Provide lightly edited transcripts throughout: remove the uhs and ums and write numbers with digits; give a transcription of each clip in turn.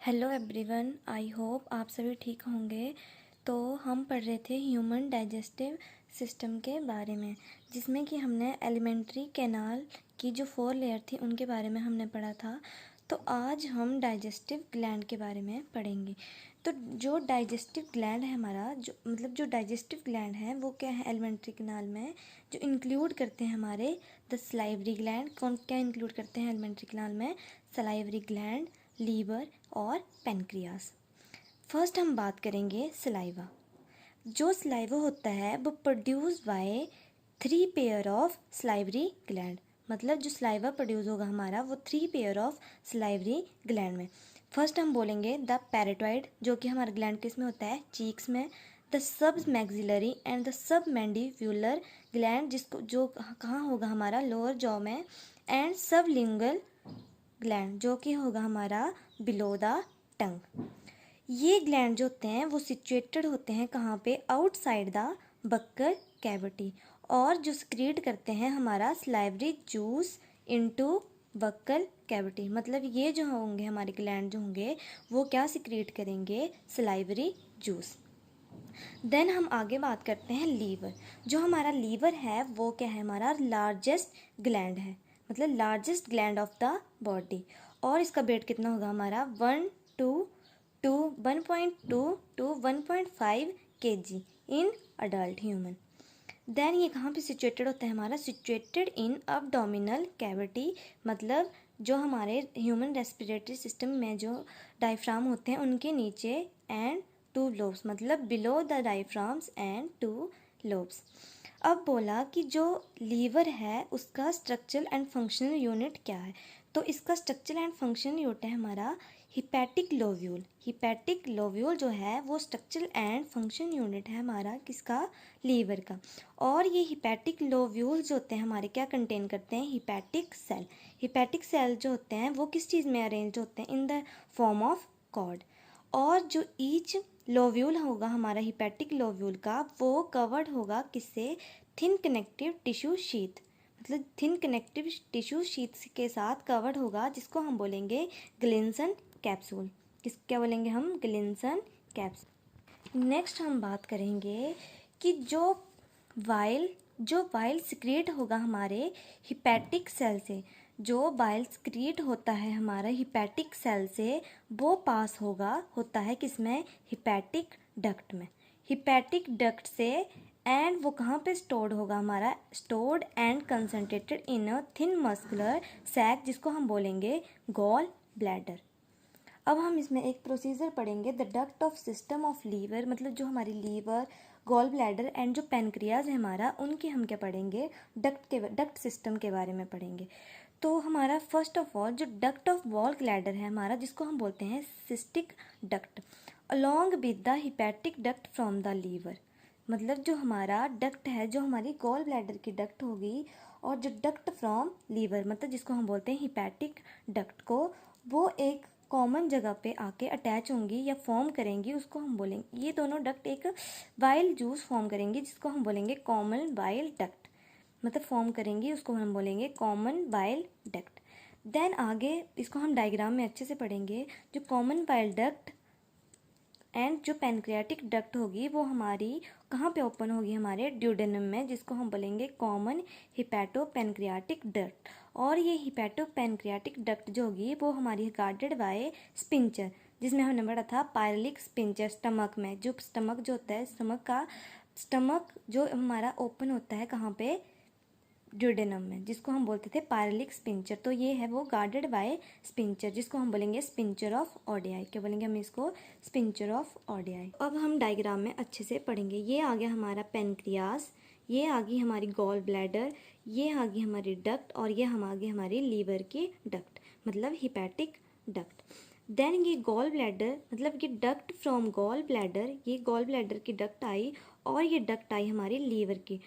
Hello everyone, I hope आप सभी ठीक होंगे। तो हम पढ़ रहे थे ह्यूमन डाइजेस्टिव सिस्टम के बारे में, जिसमें कि हमने एलिमेंट्री कैनाल की जो 4 लेयर थी उनके बारे में हमने पढ़ा था। तो आज हम डाइजेस्टिव ग्लैंड के बारे में पढ़ेंगे। तो जो डाइजेस्टिव ग्लैंड है हमारा, जो डाइजेस्टिव ग्लैंड है वो क्या है एलिमेंट्री कैनाल में, जो इंक्लूड करते हैं हमारे द सलाइवरी ग्लैंड। कौन क्या इंक्लूड करते हैं एलिमेंट्री कैनाल में? सलाइवरी ग्लैंड, लीवर और पेनक्रियास। फर्स्ट हम बात करेंगे सलाइवा। जो सलाइवा होता है वो produce by 3 pair of salivary gland. मतलब जो सलाइवा प्रोड्यूस होगा हमारा वो 3 पेयर ऑफ सलाइवरी ग्लैंड में। फर्स्ट हम बोलेंगे द पैराटॉइड, जो कि हमारा ग्लैंड किस में होता है? चीक्स में। The submaxillary and the submandibular gland, जिसको जो कहाँ होगा हमारा? लोअर जॉ में। एंड सब लिंगुअल ग्लैंड, जो कि होगा हमारा बिलो द टंग। ये ग्लैंड जो होते हैं वो सिचुएटेड होते हैं कहाँ पे? आउटसाइड द बक्कल कैविटी, और जो सिक्रीट करते हैं हमारा salivary juice into buccal cavity. मतलब ये जो होंगे हमारे ग्लैंड जो होंगे वो क्या सिक्रीट करेंगे? Salivary juice. देन हम आगे बात करते हैं लीवर। जो हमारा लीवर है वो क्या है? हमारा लार्जेस्ट ग्लैंड है, मतलब largest gland of the body. और इसका वेट कितना होगा हमारा? 1.2 to 1.5 kg in adult human. Then ये कहाँ पे सिचुएटेड होता है हमारा? Situated in abdominal cavity. मतलब जो हमारे ह्यूमन रेस्पिरेटरी सिस्टम में जो डायफ्राम होते हैं उनके नीचे। एंड 2 लोब्स, मतलब below the diaphragms and 2 lobes. अब बोला कि जो लीवर है उसका स्ट्रक्चरल एंड फंक्शनल यूनिट क्या है? तो इसका स्ट्रक्चरल एंड फंक्शनल यूनिट है हमारा हिपैटिक लोब्यूल। हिपैटिक लोब्यूल जो है वो स्ट्रक्चरल एंड फंक्शन यूनिट है हमारा किसका? लीवर का। और ये हिपैटिक लोब्यूल जो होते हैं हमारे क्या कंटेन करते हैं? Hepatic cell. हिपैटिक सेल जो होते हैं वो किस चीज़ में अरेंज होते हैं? In the form of cord. और जो ईच लोब्यूल होगा हमारा हिपैटिक लोब्यूल का वो कवर्ड होगा किससे? Thin connective tissue sheath. मतलब थिन कनेक्टिव टिश्यू शीथ के साथ कवर्ड होगा, जिसको हम बोलेंगे ग्लिन्सन कैप्सूल। क्या बोलेंगे हम? ग्लिन्सन कैप्सूल। नेक्स्ट हम बात करेंगे कि जो बाइल सिक्रिएट होगा हमारे हिपैटिक सेल से, जो बाइल सिक्रिएट होता है हमारा हिपैटिक सेल से वो पास होता है किसमें? हिपैटिक डक्ट में। हिपैटिक डक्ट से एंड वो कहाँ पे स्टोर्ड होगा हमारा? Stored and concentrated in a thin muscular sac, जिसको हम बोलेंगे गॉल ब्लैडर। अब हम इसमें एक प्रोसीजर पढ़ेंगे, the duct of system of liver. मतलब जो हमारी लीवर, गॉल ब्लैडर एंड जो पेनक्रियाज है हमारा, उनकी हम क्या पढ़ेंगे? डक्ट सिस्टम के बारे में पढ़ेंगे। तो हमारा फर्स्ट ऑफ ऑल जो डक्ट ऑफ गॉल ब्लैडर है हमारा, जिसको हम बोलते हैं cystic duct, along with the hepatic duct from the liver. मतलब जो हमारा डक्ट है, जो हमारी गॉल ब्लैडर की डक्ट होगी, और जो डक्ट फ्रॉम लीवर, मतलब जिसको हम बोलते हैं हिपैटिक डक्ट को, वो एक कॉमन जगह पे आके अटैच होंगी या फॉर्म करेंगी, उसको हम बोलेंगे, ये दोनों डक्ट एक वाइल जूस फॉर्म करेंगी, जिसको हम बोलेंगे कॉमन वाइल डक्ट। मतलब फॉर्म करेंगी, उसको हम बोलेंगे कॉमन वाइल डक्ट। देन आगे इसको हम डायग्राम में अच्छे से पढ़ेंगे। जो कॉमन वाइल डक्ट एंड जो पैनक्रियाटिक डक्ट होगी वो हमारी कहाँ पे ओपन होगी? हमारे ड्यूडेनम में, जिसको हम बोलेंगे कॉमन हिपैटो पैनक्रियाटिक डक्ट। और ये हिपैटो पैनक्रियाटिक डक्ट जो होगी वो हमारी गार्डेड बाय स्पिंचर, जिसमें हमने पढ़ा था पायरेलिक स्पिंचर। स्टमक में जो स्टमक जो होता है, स्टमक जो हमारा ओपन होता है कहाँ पे? ड्यूडेनम में, जिसको हम बोलते थे पायरेलिक स्पिंचर। तो ये है वो गार्डेड बाय स्पिंचर, जिसको हम बोलेंगे स्पिंचर ऑफ ऑडियाई। क्या बोलेंगे हम इसको? Sphincter of Oddi. अब हम डायग्राम में अच्छे से पढ़ेंगे। ये आ गया हमारा पेनक्रियास, ये आ गई हमारी गॉल ब्लैडर, ये आ गई हमारी डक्ट, और ये हम आ गई हमारी लीवर की डक्ट, मतलब हिपैटिक डक्ट। देन ये गॉल ब्लैडर, मतलब ये डक्ट फ्रॉम गॉल ब्लैडर, ये गॉल ब्लैडर की डक्ट आई, और ये डक्ट आई हमारी लीवर की।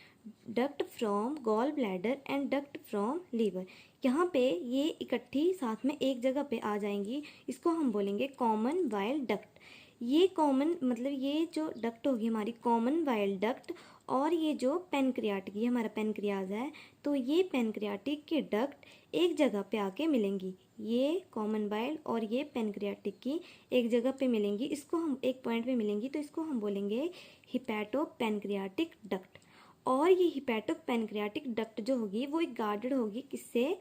Duct from gall bladder and duct from liver, यहाँ पे ये इकट्ठी साथ में एक जगह पे आ जाएंगी, इसको हम बोलेंगे कॉमन वाइल डक्ट। ये कॉमन, मतलब ये जो डक्ट होगी हमारी कॉमन वाइल डक्ट, और ये जो पेनक्रियाटिक, ये हमारा पेनक्रियाज है, तो ये पेनक्रियाटिक की डक्ट एक जगह पे आके मिलेंगी, ये कॉमन बाइल और ये पेनक्रियाटिक की एक जगह पे मिलेंगी, इसको हम एक पॉइंट पे मिलेंगी, तो इसको हम बोलेंगे हिपैटोपेनक्रियाटिक डक्ट। और ये हिपैटोपेनक्रियाटिक डक्ट जो होगी वो एक गार्डेड होगी, किससे,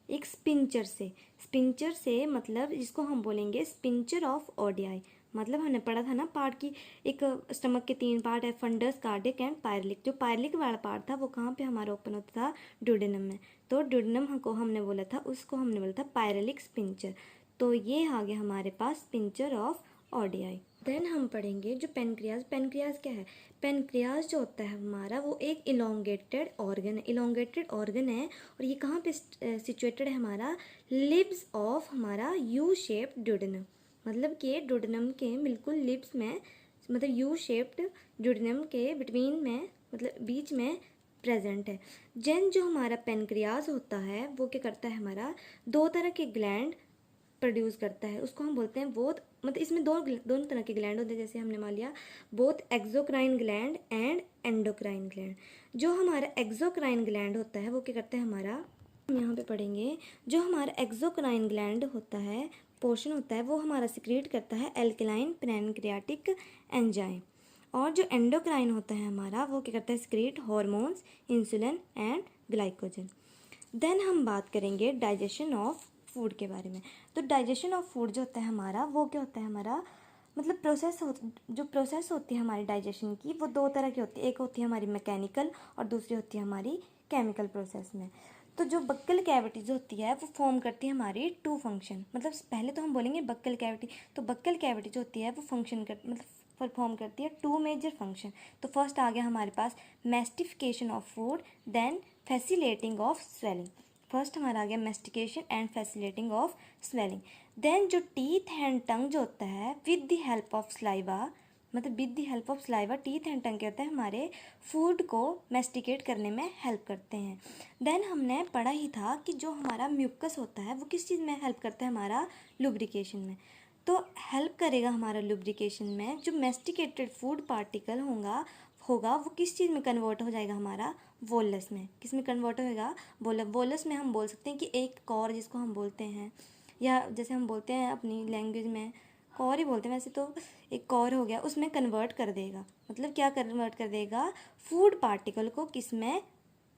एक स्पिंचर से। स्पिंचर से मतलब जिसको हम बोलेंगे स्पिंचर ऑफ ओडियाई। मतलब हमने पढ़ा था ना पार्ट की, एक स्टमक के 3 पार्ट है, फंडस, कार्डिक एंड पायरलिक। जो पायरलिक वाला पार्ट था वो कहाँ पे हमारा ओपन होता था, ड्यूडेनम में। तो ड्यूडेनम को हमने बोला था, उसको हमने बोला था पायरलिक स्पिंचर। तो ये आ गया हमारे पास स्पिंचर ऑफ ओडियाई। देन हम पढ़ेंगे जो पेनक्रियाज। पेनक्रियाज क्या है, पेनक्रियाज जो होता है हमारा वो एक इलोंगेटेड ऑर्गन है, इलोंगेटेड ऑर्गन है। और ये कहाँ पे सिचुएटेड है, हमारा लिब्स ऑफ हमारा यू शेप्ड ड्यूडेनम। मतलब कि ड्यूडेनम के बिल्कुल लिप्स में, मतलब यू शेप्ड ड्यूडेनम के बिटवीन में, मतलब बीच में प्रेजेंट है। जेन जो हमारा पेनक्रियाज होता है वो क्या करता है, हमारा 2 तरह के ग्लैंड प्रोड्यूस करता है, उसको हम बोलते हैं बोथ, मतलब इसमें दोनों तरह के ग्लैंड होते हैं, जैसे हमने मान लिया both exocrine gland and endocrine gland. जो हमारा एक्सोक्राइन ग्लैंड होता है वो क्या करता है, हमारा हम यहाँ पे पढ़ेंगे, जो हमारा एक्सोक्राइन ग्लैंड होता है, पोर्शन होता है, वो हमारा सिक्रीट करता है एल्कलाइन पैनक्रियाटिक एंजाइम। और जो एंडोक्राइन होता है हमारा वो क्या करता है, secrete hormones, insulin and glycogen. Then हम बात करेंगे डाइजेशन ऑफ फूड के बारे में। तो डाइजेशन ऑफ फूड जो होता है हमारा वो क्या होता है, हमारा मतलब जो प्रोसेस होती है हमारी डाइजेशन की वो 2 तरह की होती है, एक होती है हमारी मैकेनिकल और दूसरी होती है हमारी केमिकल प्रोसेस में। तो जो बक्कल कैविटी जो होती है वो फॉर्म करती है हमारी 2 फंक्शन, मतलब पहले तो हम बोलेंगे बक्कल कैविटी। तो बक्कल कैविटी जो होती है वो फंक्शन कर मतलब परफॉर्म करती है 2 मेजर फंक्शन। तो फर्स्ट आ गया हमारे पास mastication of food, then facilitating of swallowing. First हमारा आ गया mastication and facilitating of swallowing. Then जो टीथ एंड टंग जो होता है with the help of saliva, मतलब with the help of saliva, teeth and tongue क्या होता है, हमारे फूड को मैस्टिकेट करने में हेल्प करते हैं। देन हमने पढ़ा ही था कि जो हमारा म्यूकस होता है वो किस चीज़ में हेल्प करता है, हमारा लुब्रिकेशन में। तो हेल्प करेगा हमारा लुब्रिकेशन में, जो मैस्टिकेटेड फूड पार्टिकल होगा वो किस चीज़ में कन्वर्ट हो जाएगा, हमारा वोलस में। किस में कन्वर्ट होएगा, वोलस में। हम बोल सकते हैं कि एक कॉर जिसको हम बोलते हैं, या जैसे हम बोलते हैं अपनी लैंग्वेज में कॉर ही बोलते हैं वैसे, तो एक कॉर हो गया, उसमें कन्वर्ट कर देगा। मतलब क्या कन्वर्ट कर देगा, फूड पार्टिकल को किस में,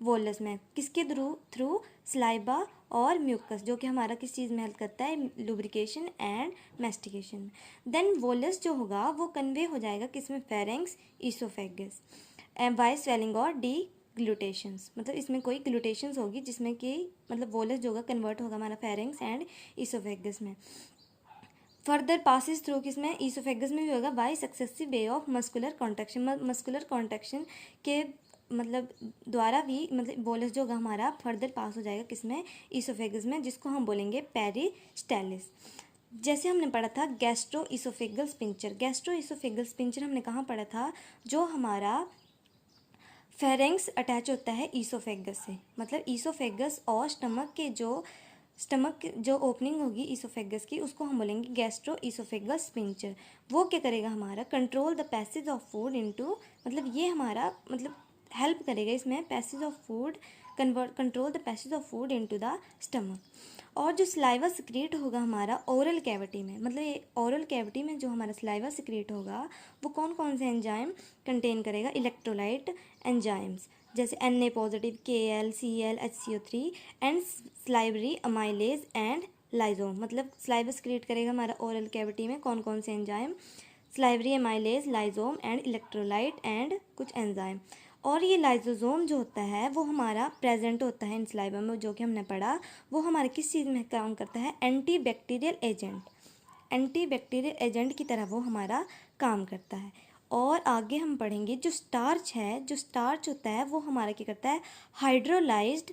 वोलस में। किसके थ्रू स्लाइबा और म्यूकस, जो कि हमारा किस चीज़ में हेल्प करता है, लुब्रिकेशन एंड मैस्टिकेशन में। देन वोलस जो होगा वो कन्वे हो जाएगा किसमें, फेरेंक्स, ईसोफेगस, बाय स्वेलिंग और डी ग्लूटेशंस। मतलब इसमें कोई ग्लूटेशंस होगी जिसमें कि मतलब वोलस जो होगा कन्वर्ट होगा हमारा फेरेंक्स एंड ईसोफेगस में। फर्दर पासिस थ्रू किसमें, ईसोफेगस में भी होगा by successive way of muscular contraction. Muscular contraction के मतलब द्वारा भी मतलब बोलस जो होगा हमारा फर्दर पास हो जाएगा किसमें, ईसोफेगस में, जिसको हम बोलेंगे पेरिस्टालिस। जैसे हमने पढ़ा था gastro oesophageal sphincter. Gastro oesophageal sphincter हमने कहाँ पढ़ा था, जो हमारा फेरेंक्स अटैच होता है ईसोफेगस से। मतलब ईसोफेगस और स्टमक जो ओपनिंग होगी ईसोफेगस की उसको हम बोलेंगे गैस्ट्रो ईसोफेगस स्पिंचर। वो क्या करेगा, हमारा control the passage of food into, मतलब ये हमारा मतलब हेल्प करेगा इसमें passage of food, control the passage of food into the stomach. और जो स्लाइवा सिक्रेट होगा हमारा ओरल कैविटी में, मतलब ये ओरल कैविटी में जो हमारा स्लाइवा सिक्रेट होगा वो कौन कौन से एंजाइम कंटेन करेगा, इलेक्ट्रोलाइट एंजाइम्स, जैसे Na positive, Kl, Cl, HCO3 and salivary amylase and लाइजोम। मतलब स्लाइवा सिक्रेट करेगा हमारा ओरल कैविटी में कौन कौन से enzyme, salivary amylase, लाइजोम and electrolyte and कुछ एंजाइम। और ये लाइजोसोम जो होता है वो हमारा प्रेजेंट होता है इन स्लाइवा में, जो कि हमने पढ़ा वो हमारे किस चीज़ में काम करता है, anti bacterial agent. Anti bacterial agent की तरह वो हमारा काम करता है। और आगे हम पढ़ेंगे जो स्टार्च है, जो स्टार्च होता है वो हमारा क्या करता है, हाइड्रोलाइज्ड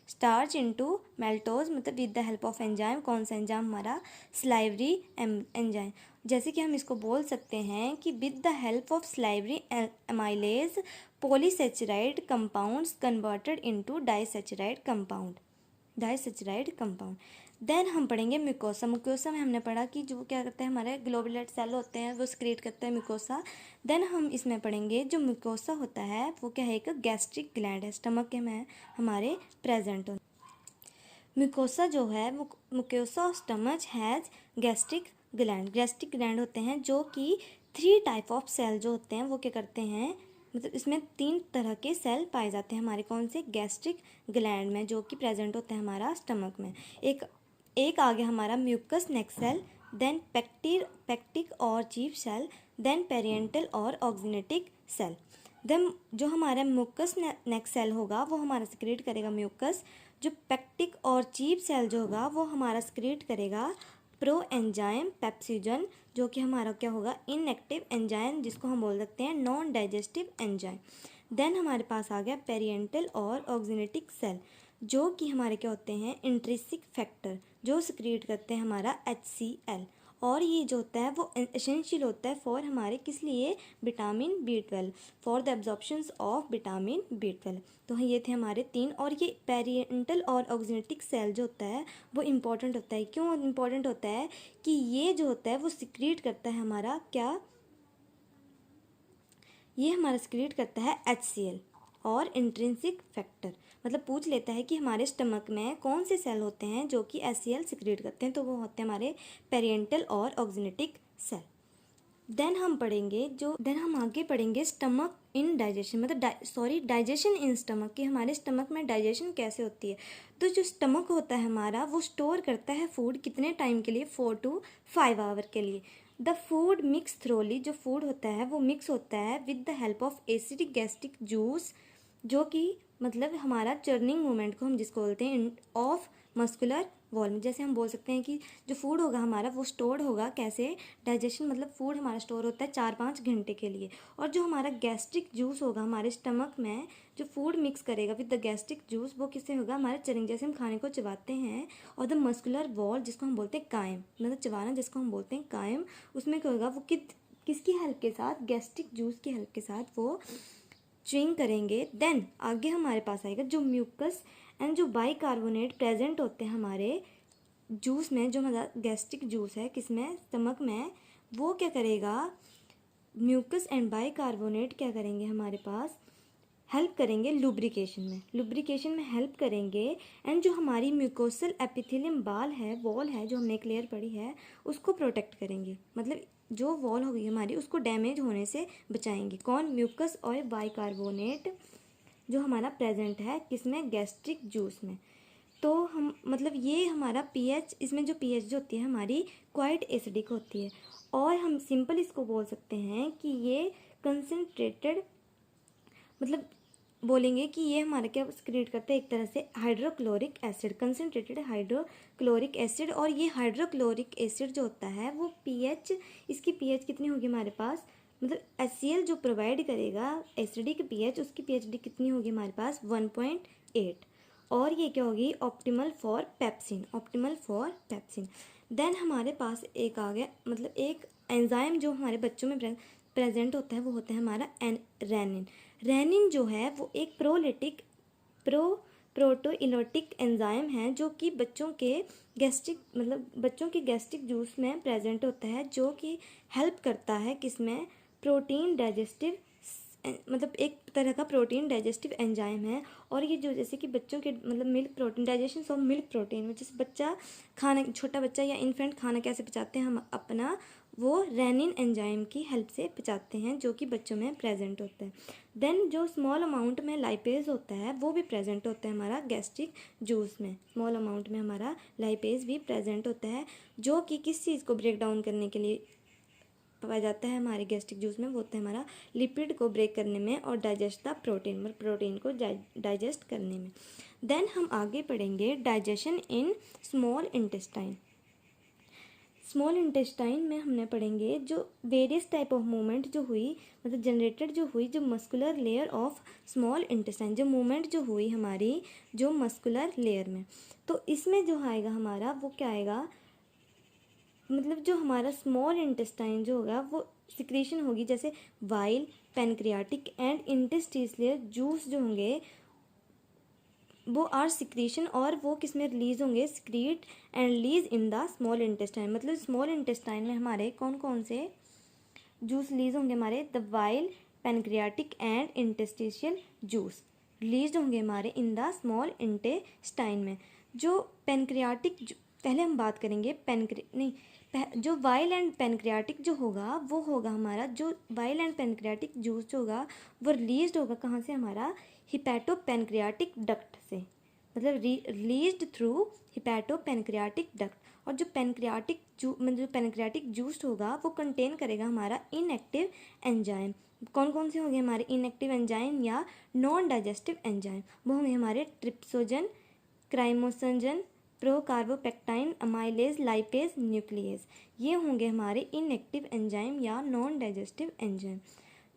स्टार्च इनटू मेल्टोज, मतलब with the help of enzyme. कौन सा एंजाइम, हमारा स्लाइवरी एंजाइम। जैसे कि हम इसको बोल सकते हैं कि with the help of salivary amylase polysaccharide compounds converted into disaccharide compound. Then हम पढ़ेंगे म्यूकोसा। म्यूकोसा में हमने पढ़ा कि जो क्या करता है, हमारे ग्लोबुलर सेल होते हैं वो सिक्रीट करता है म्यूकोसा। देन हम इसमें पढ़ेंगे जो म्यूकोसा होता है वो क्या है, एक गैस्ट्रिक ग्लैंड है, स्टमक में हमारे प्रेजेंट हो। म्यूकोसा जो है, mucosa of stomach has gastric gland. Gastric gland होते हैं जो कि 3 टाइप ऑफ सेल जो होते हैं वो क्या करते हैं, मतलब इसमें 3 तरह के सेल पाए जाते हैं हमारे कौन से, गैस्ट्रिक ग्लैंड में, जो कि प्रेजेंट होता है हमारा स्टमक में। एक आ गया हमारा म्यूकस नेक सेल, देन पेक्टिक और चीफ सेल, देन पेरिएंटल और ऑक्सिनेटिक सेल। देन जो हमारा म्यूकस नेक सेल होगा वो हमारा सिक्रीट करेगा म्यूकस। जो पेक्टिक और चीफ सेल जो होगा वो हमारा सिक्रीट करेगा प्रो एंजाइम पेप्सिजन, जो कि हमारा क्या होगा, इनएक्टिव एंजाइम, जिसको हम बोल सकते हैं नॉन डाइजेस्टिव एंजाइम। देन हमारे पास आ गया पेरिएंटल और ऑक्सिनेटिक सेल, जो कि हमारे क्या होते हैं, इंट्रिंसिक फैक्टर, जो सिक्रीट करते हैं हमारा HCl। और ये जो होता है वो एसेंशियल होता है फॉर हमारे किस लिए, vitamin B12, for the absorption of vitamin B12। तो ये थे हमारे 3। और ये पेरिएंटल और ऑक्सिनेटिक सेल जो होता है वो इम्पॉर्टेंट होता है। क्यों इम्पॉर्टेंट होता है कि ये जो होता है वो सिक्रीट करता है हमारा क्या, ये हमारा सिक्रीट करता है HCl और इंट्रिंसिक फैक्टर। मतलब पूछ लेता है कि हमारे स्टमक में कौन से सेल होते हैं जो कि HCl सिक्रीट करते हैं, तो वो होते हैं हमारे पेरिएंटल और ऑक्सिनेटिक सेल। देन हम आगे पढ़ेंगे स्टमक इन डाइजेशन, मतलब डाइजेशन इन स्टमक, कि हमारे स्टमक में डाइजेशन कैसे होती है। तो जो स्टमक होता है हमारा वो स्टोर करता है फूड कितने टाइम के लिए, 4 to 5 आवर के लिए। द फूड मिक्स थ्रोली, जो फूड होता है वो मिक्स होता है with the help of acidic gastric juice, जो कि मतलब हमारा चर्निंग मूवमेंट को हम जिसको बोलते हैं ऑफ मस्कुलर वॉल्यूम। जैसे हम बोल सकते हैं कि जो फूड होगा हमारा वो स्टोर्ड होगा कैसे, डाइजेशन, मतलब फूड हमारा स्टोर होता है 4-5 घंटे के लिए। और जो हमारा गैस्ट्रिक जूस होगा हमारे स्टमक में, जो फूड मिक्स करेगा विद द गैस्ट्रिक जूस, वो किससे होगा, हमारे चर्निंग, जैसे हम खाने को चबाते हैं। और द मस्कुलर वॉल, जिसको हम बोलते हैं कायम, मतलब चबाना जिसको हम बोलते हैं कायम, उसमें क्या होगा, वो किसकी हेल्प के साथ, गैस्ट्रिक जूस की हेल्प के साथ वो च्विंग करेंगे। देन आगे हमारे पास आएगा जो म्यूकस एंड जो बाइकार्बोनेट प्रेजेंट होते हैं हमारे जूस में, जो हमारा गैस्ट्रिक जूस है किसमें, स्टमक में, वो क्या करेगा, म्यूकस एंड बाइकार्बोनेट क्या करेंगे, हमारे पास हेल्प करेंगे लुब्रिकेशन में हेल्प करेंगे। एंड जो हमारी म्यूकोसल एपिथेलियम वॉल है जो हमने एक लेयर पढ़ी है, उसको प्रोटेक्ट करेंगे, मतलब जो वॉल होगी हमारी उसको डैमेज होने से बचाएंगे। कौन, म्यूकस और बाइकार्बोनेट जो हमारा प्रेजेंट है किसमें, गैस्ट्रिक जूस में। तो हम मतलब ये हमारा pH, इसमें जो pH जो होती है हमारी क्वाइट एसिडिक होती है। और हम सिंपल इसको बोल सकते हैं कि ये कंसनट्रेटेड, मतलब बोलेंगे कि ये हमारा क्या क्रिएट करता है, एक तरह से hydrochloric acid, concentrated hydrochloric acid. और ये हाइड्रोक्लोरिक एसिड जो होता है वो pH, इसकी pH कितनी होगी हमारे पास, मतलब HCl जो प्रोवाइड करेगा एसिडिक pH, उसकी pH कितनी होगी हमारे पास 1.8। और ये क्या होगी, ऑप्टिमल फॉर पेप्सिन। देन हमारे पास एक आ गया, मतलब एक एंजाइम जो हमारे बच्चों में प्रेजेंट होता है वो होता है हमारा रेनिन। रेनिन जो है वो एक प्रोटोइलोटिक एंजाइम है जो कि बच्चों के गैस्ट्रिक जूस में प्रेजेंट होता है, जो कि हेल्प करता है किसमें, प्रोटीन डाइजेस्टिव, मतलब एक तरह का प्रोटीन डाइजेस्टिव एंजाइम है। और ये जो जैसे कि बच्चों के मतलब milk protein, digestion of milk protein, जैसे बच्चा खाना, छोटा बच्चा या इन्फेंट खाना कैसे पचाते हैं हम अपना, वो रेनिन एंजाइम की हेल्प से पचाते हैं, जो कि बच्चों में प्रेजेंट होता है। देन जो स्मॉल अमाउंट में लाइपेज होता है वो भी प्रेजेंट होता है हमारा गैस्ट्रिक जूस में, स्मॉल अमाउंट में हमारा लाइपेज भी प्रेजेंट होता है, जो कि किस चीज़ को ब्रेक डाउन करने के लिए पाया जाता है हमारे गैस्ट्रिक जूस में, वो होता है हमारा लिपिड को ब्रेक करने में और डाइजेस्ट द प्रोटीन, मतलब प्रोटीन को डाइजेस्ट करने में। देन हम आगे पढ़ेंगे digestion in small intestine. Small intestine में हमने पढ़ेंगे जो वेरियस टाइप ऑफ मूवमेंट जो हुई, मतलब जनरेटेड जो हुई, जो muscular layer of small intestine, जो मूवमेंट जो हुई हमारी जो मस्कुलर लेयर में। तो इसमें जो आएगा हमारा वो क्या आएगा, मतलब जो हमारा स्मॉल इंटेस्टाइन जो होगा वो सिक्रेशन होगी, जैसे while, pancreatic and interstitial juice जो होंगे वो आर सिक्रीशन, और वो किस में रिलीज होंगे, secrete and release in the small intestine. मतलब स्मॉल इंटेस्टाइन में हमारे कौन कौन से जूस रिलीज होंगे, हमारे the while, pancreatic and interstitial juice release होंगे हमारे इन द स्मॉल इंटेस्टाइन में। जो पैनक्रियाटिक, पहले हम बात करेंगे जो वाइल एंड पैनक्रियाटिक जो होगा वो होगा हमारा, जो वाइल एंड पैनक्रियाटिक जूस जो होगा वो रिलीज होगा कहाँ से, हमारा हिपैटो पैनक्रियाटिक डक्ट से, मतलब released through hepato pancreatic duct. और जो पैनक्रियाटिक जूस होगा वो कंटेन करेगा हमारा इनएक्टिव एंजाइम। कौन कौन से होंगे हमारे इनएक्टिव एंजाइम या नॉन डाइजेस्टिव एंजाइम, वो होंगे हमारे ट्रिप्सोजन, क्राइमोसंजन, प्रोकार्बोपेक्टाइन, अमाइलेज, लाइपेज, न्यूक्लियस। ये होंगे हमारे इनएक्टिव एंजाइम या नॉन डाइजेस्टिव एंजाइम।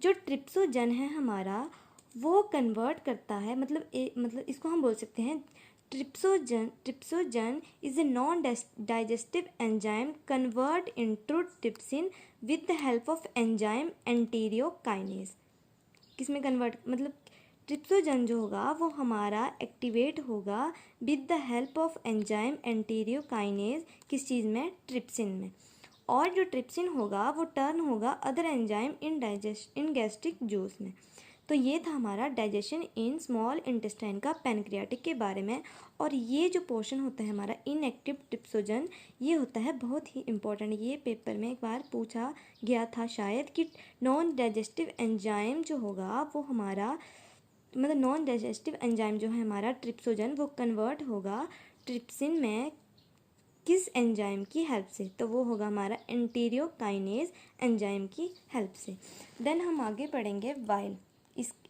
जो ट्रिप्सोजन है हमारा वो कन्वर्ट करता है, मतलब इसको हम बोल सकते हैं trypsinogen is a non digestive enzyme convert into trypsin with the help of enzyme enterokinase. किसमें कन्वर्ट, मतलब ट्रिप्सोजन जो होगा वो हमारा एक्टिवेट होगा with the help of enzyme enterokinase, किस चीज़ में, ट्रिप्सिन में। और जो ट्रिप्सिन होगा वो टर्न होगा other enzyme in gastric juice में। तो ये था हमारा डाइजेशन इन स्मॉल इंटेस्टाइन का पैनक्रियाटिक के बारे में। और ये जो पोर्शन होता है हमारा इनएक्टिव ट्रिप्सोजन, ये होता है बहुत ही इंपॉर्टेंट। ये पेपर में एक बार पूछा गया था शायद कि नॉन डाइजेस्टिव एंजाइम जो होगा वो हमारा, मतलब नॉन डाइजेस्टिव एंजाइम जो है हमारा ट्रिप्सोजन, वो कन्वर्ट होगा ट्रिप्सिन में किस एंजाइम की हेल्प से, तो वो होगा हमारा एंटीरियोकाइनेज एंजाइम की हेल्प से। देन हम आगे पढ़ेंगे वाइल।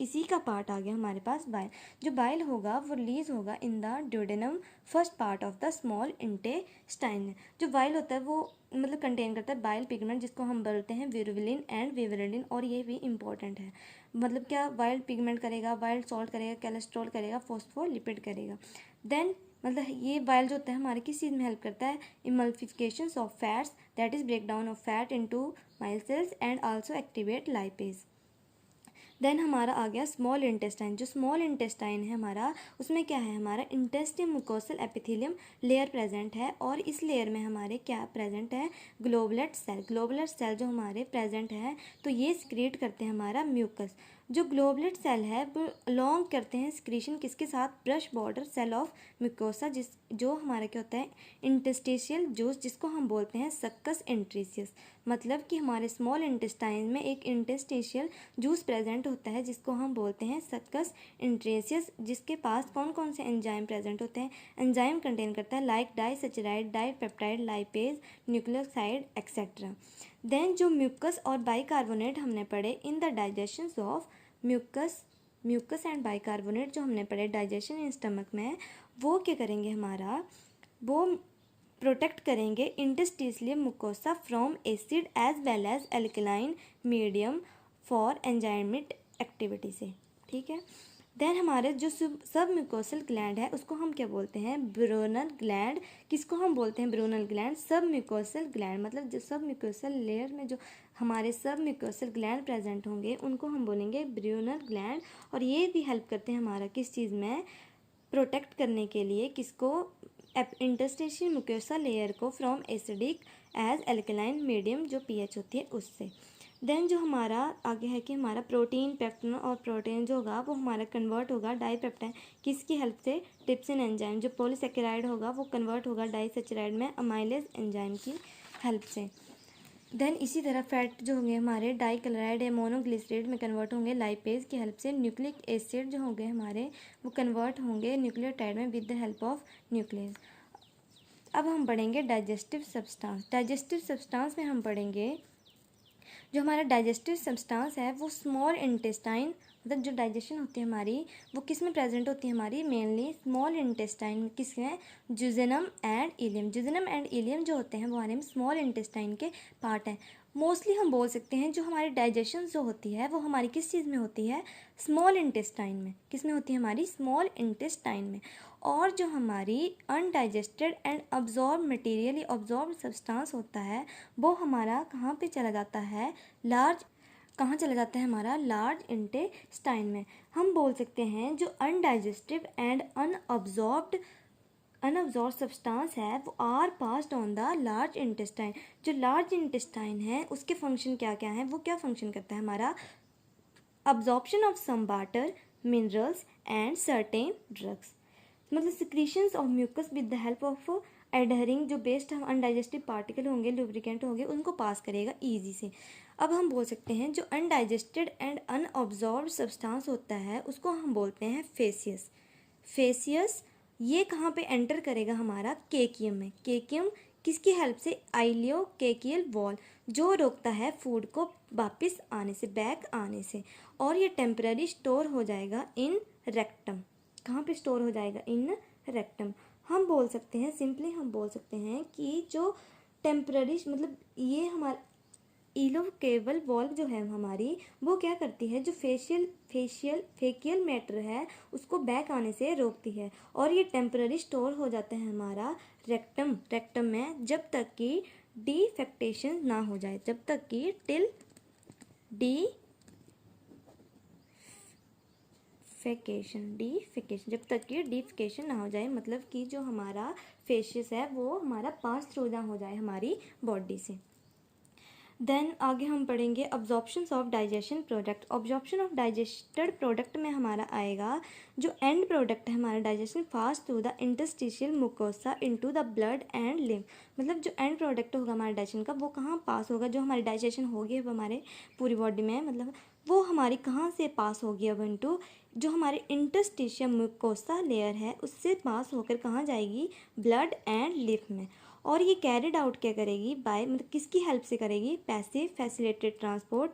इसी का पार्ट आ गया हमारे पास बाइल। जो बाइल होगा वो रिलीज होगा in the duodenum first part of the small intestine. जो बाइल होता है वो मतलब कंटेन करता है बाइल पिगमेंट, जिसको हम बोलते हैं विरुलिन एंड विवरलिन। और ये भी इंपॉर्टेंट है, मतलब क्या, बाइल पिगमेंट करेगा, बाइल सॉल्ट करेगा, कोलेस्ट्रॉल करेगा, फॉस्फोलिपिड करेगा। देन मतलब ये बाइल जो होता है हमारे किस चीज़ में हेल्प करता है, emulsification of fats, that is break down of fat into micelles and also activate lipase. Then हमारा आ गया स्मॉल इंटेस्टाइन। जो स्मॉल इंटेस्टाइन है हमारा, उसमें क्या है, हमारा intestine mucosal epithelium layer present है। और इस लेयर में हमारे क्या प्रेजेंट है, ग्लोबुलर सेल। ग्लोबुलर सेल जो हमारे प्रेजेंट है तो ये सिक्रीट करते हैं हमारा म्यूकस। जो ग्लोबुलर सेल है वो अलोंग करते हैं सिक्रीशन किसके साथ, brush border cell of mucosa, जो हमारा क्या होता है, इंटेस्टिशियल जूस, जिसको हम बोलते हैं सक्कस इंट्रीसियस। मतलब कि हमारे स्मॉल इंटेस्टाइन में एक इंटेस्टिशियल जूस प्रेजेंट होता है जिसको हम बोलते हैं सक्कस इंट्रीसियस, जिसके पास कौन कौन से एंजाइम प्रेजेंट होते हैं। एंजाइम कंटेन करता है like disaccharide, dipeptide, lipase, nucleoside etcetera. Then जो म्यूकस और बाइकार्बोनेट हमने पढ़े in the digestion of mucus and bicarbonate जो हमने पढ़े डाइजेशन इन स्टमक में, वो क्या करेंगे हमारा, वो प्रोटेक्ट करेंगे intestinal mucosa from acid as well as alkaline medium for enzymic activity से। ठीक है। देन हमारे जो सब म्यूकोसल ग्लैंड है उसको हम क्या बोलते हैं, ब्रोनल ग्लैंड। किसको हम बोलते हैं, ब्रोनल ग्लैंड। सब म्यूकोसल ग्लैंड मतलब जो सब म्यूकोसल लेयर में जो हमारे सब म्यूकोसल ग्लैंड प्रेजेंट होंगे उनको हम बोलेंगे ब्रोनल ग्लैंड। और ये भी हेल्प करते हैं हमारा किस चीज़ में, प्रोटेक्ट करने के लिए, किसको, इंटरस्टिशियल म्यूकोसा लेयर को from acidic as alkaline medium जो पीएच होती है उससे। देन जो हमारा आगे है कि हमारा प्रोटीन, पेप्टिन और प्रोटीन जो होगा वो हमारा कन्वर्ट होगा डाइपेप्टाइड किसकी हेल्प से, ट्रिप्सिन एंजाइम। जो पॉलीसेकेराइड होगा वो कन्वर्ट होगा डाइसैचराइड में अमाइलेज एंजाइम की हेल्प से। देन इसी तरह फैट जो होंगे हमारे डाइक्लोराइड या मोनोग्लिसराइड में कन्वर्ट होंगे लाइपेज की हेल्प से। न्यूक्लिक एसिड जो होंगे हमारे वो कन्वर्ट होंगे न्यूक्लियोटाइड में with the help of nucleus. अब हम पढ़ेंगे डाइजेस्टिव सब्सटेंस। डाइजेस्टिव सब्सटेंस में हम पढ़ेंगे जो हमारा डाइजेस्टिव सब्सटेंस है वो स्मॉल इंटेस्टाइन, मतलब जो डाइजेशन होती है हमारी वो किस में प्रेजेंट होती है हमारी, मेनली स्मॉल इंटेस्टाइन में। किसमें, जुजेनम एंड इलियम। जुजेनम एंड इलियम जो होते हैं वो हमारे स्मॉल इंटेस्टाइन के पार्ट हैं। मोस्टली हम बोल सकते हैं जो हमारी डाइजेशन जो होती है वो हमारी किस चीज़ में होती है, स्मॉल इंटेस्टाइन में। किस में होती है हमारी, स्मॉल इंटेस्टाइन में। और जो हमारी undigested and absorb materially absorb substance होता है वो हमारा कहाँ पे चला जाता है, लार्ज कहाँ चला जाता है हमारा, लार्ज इंटेस्टाइन में। हम बोल सकते हैं जो अनडाइजेस्टिव एंड अनअब्जॉर्ब सब्सटेंस है वो are passed on the large intestine. जो लार्ज इंटेस्टाइन है उसके फंक्शन क्या क्या हैं, वो क्या फंक्शन करता है हमारा, absorption of some water, minerals and certain drugs. मतलब secretions of mucus with the help of adhering, जो बेस्ट अनडाइजेस्टिव पार्टिकल होंगे, लुब्रिकेंट होंगे, उनको पास करेगा ईजी से। अब हम बोल सकते हैं जो अनडाइजेस्टेड एंड अनअब्जॉर्ब्ड सब्सटेंस होता है उसको हम बोलते हैं फेसियस। फेसियस ये कहाँ पे एंटर करेगा हमारा, केकियम में। केकियम किसकी हेल्प से, आइलियो केकियल वॉल, जो रोकता है फूड को वापस आने से, बैक आने से। और ये टेम्पररी स्टोर हो जाएगा इन रेक्टम। कहाँ पे स्टोर हो जाएगा, इन रेक्टम। हम बोल सकते हैं सिंपली, हम बोल सकते हैं कि जो टेम्पररी मतलब ये हमारा इलोकेबल वॉल्व जो है हमारी, वो क्या करती है, जो फेकियल मैटर है उसको बैक आने से रोकती है। और ये टेम्पररी स्टोर हो जाता है हमारा रेक्टम में, जब तक कि डिफेक्टेशन ना हो जाए, जब तक कि टिल डिफिकेशन, जब तक कि डिफिकेशन ना हो जाए, मतलब कि जो हमारा फेशियस है वो हमारा पास थ्रू ना हो जाए हमारी बॉडी से। देन आगे हम पढ़ेंगे absorptions of digestion product. Absorption of digested product में हमारा आएगा जो एंड प्रोडक्ट है हमारा digestion pass through the interstitial mucosa into the blood and lymph. मतलब जो एंड प्रोडक्ट होगा हमारे डाइजेशन का वो कहाँ पास होगा, जो हमारी डाइजेशन होगी अब हमारे पूरी बॉडी में, मतलब वो हमारी कहाँ से पास होगी, अब इनटू जो हमारे इंटरस्टिशियल मुकोसा लेयर है उससे पास होकर कहाँ जाएगी, ब्लड एंड लिम्फ में। और ये कैरिड आउट क्या करेगी, बाय मतलब किसकी हेल्प से करेगी, पैसिव फैसिलिटेटेड ट्रांसपोर्ट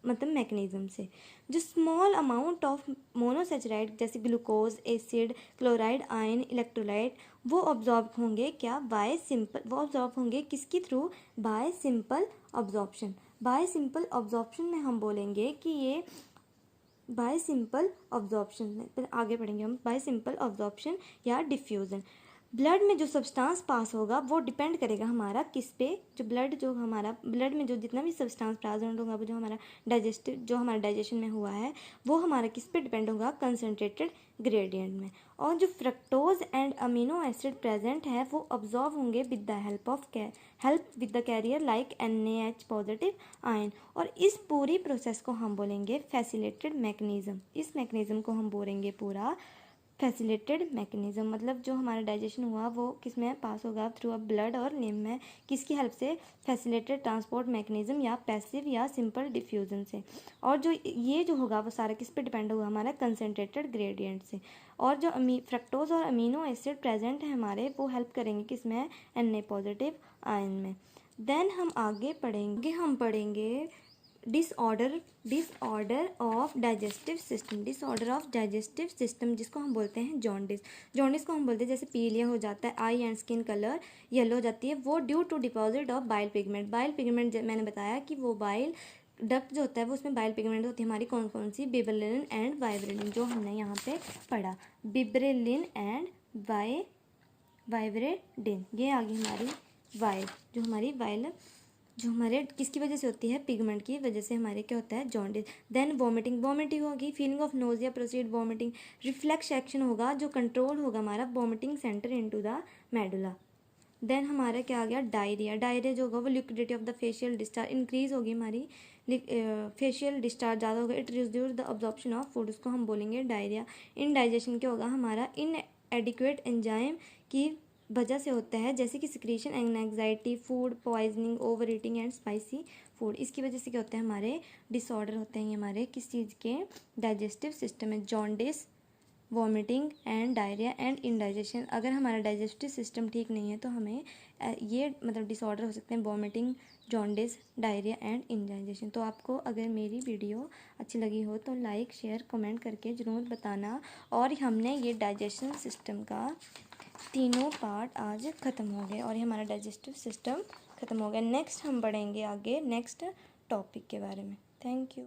मतलब मैकेनिज्म से। जो स्मॉल अमाउंट ऑफ मोनोसेचराइड जैसे glucose, acid, chloride, ion, electrolyte वो ऑब्जॉर्ब होंगे क्या, बाय सिंपल, वो ऑब्जॉर्ब होंगे किसके through, bye simple absorption. Bye simple absorption में हम बोलेंगे कि ये बाय सिंपल ऑब्जॉर्प्शन में आगे पढ़ेंगे हम, बाय सिंपल ऑब्जॉर्प्शन या डिफ्यूजन। ब्लड में जो सब्सटेंस पास होगा वो डिपेंड करेगा हमारा किस पे, जो हमारा ब्लड में जो जितना भी सब्सटेंस प्रेजेंट होगा वो जो हमारा डाइजेशन में हुआ है वो हमारा किस पे डिपेंड होगा, कंसनट्रेटेड ग्रेडियंट में। और जो fructose and amino acid present है वो अब्जॉर्व होंगे with the help with the carrier like NaH positive ion. और इस पूरी प्रोसेस को हम बोलेंगे फैसिलिटेटेड मैकेनिज्म। इस मैकेनिज्म को हम बोलेंगे पूरा फैसिलिटेटेड मैकेनिज्म। मतलब जो हमारा डाइजेशन हुआ वो किस में पास होगा, थ्रू अ ब्लड और लिम्फ में, किसकी हेल्प से, फैसिलिटेटेड ट्रांसपोर्ट मैकेनिज्म या पैसिव या सिंपल डिफ्यूजन से। और जो ये जो होगा वो सारा किस पे डिपेंड होगा, हमारा कंसनट्रेटेड ग्रेडियंट से। और जो फ्रक्टोज और अमीनो एसिड प्रेजेंट है हमारे वो हेल्प करेंगे किस में, Na पॉजिटिव आयन में। देन हम आगे पढ़ेंगे डिसऑर्डर ऑफ डाइजेस्टिव सिस्टम, जिसको हम बोलते हैं जॉन्डिस। जॉन्डिस को हम बोलते हैं जैसे पीलिया हो जाता है, eye and skin colour yellow हो जाती है, वो due to deposit of bile pigment. Bile pigment मैंने बताया कि वो बाइल डक्ट जो होता है वो उसमें बाइल पिगमेंट होती है हमारी कौन कौन सी, बिब्रेलिन एंड वाइब्रेलिन, जो हमने यहाँ पे पढ़ा, बिब्रेलिन एंड वाइब्रेडिन। ये आ गई हमारी वाइल, जो हमारे किसकी वजह से होती है, पिगमेंट की वजह से हमारे क्या होता है, जॉन्डिस। देन वॉमिटिंग होगी, feeling of nausea proceed vomiting, reflex action होगा जो कंट्रोल होगा हमारा vomiting centre into the medulla. Then हमारा क्या आ गया, डायरिया जो होगा वो liquidity of the faecal discharge increase होगी हमारी, फेशियल डिस्चार्ज ज़्यादा होगा, it reduce the absorption of food, उसको हम बोलेंगे डायरिया। इनडाइजेशन क्या होगा हमारा, इनएडिक्वेट एंजाइम की वजह से होता है, जैसे कि secretion anxiety, food poisoning, over eating and spicy food. इसकी वजह से क्या होता है, हमारे डिसऑर्डर होते हैं हमारे किस चीज़ के, डाइजेस्टिव सिस्टम में, jaundice, vomiting and diarrhoea and indigestion. अगर हमारा डाइजेस्टिव सिस्टम ठीक नहीं है तो हमें ये मतलब डिसऑर्डर हो सकते हैं, vomiting, jaundice, diarrhoea and indigestion. तो आपको अगर मेरी वीडियो अच्छी लगी हो तो लाइक शेयर कमेंट करके ज़रूर बताना। और हमने ये डाइजेशन सिस्टम का तीनों पार्ट आज ख़त्म हो गए और ये हमारा डाइजेस्टिव सिस्टम ख़त्म हो गया। नेक्स्ट हम बढ़ेंगे आगे नेक्स्ट टॉपिक के बारे में। Thank you.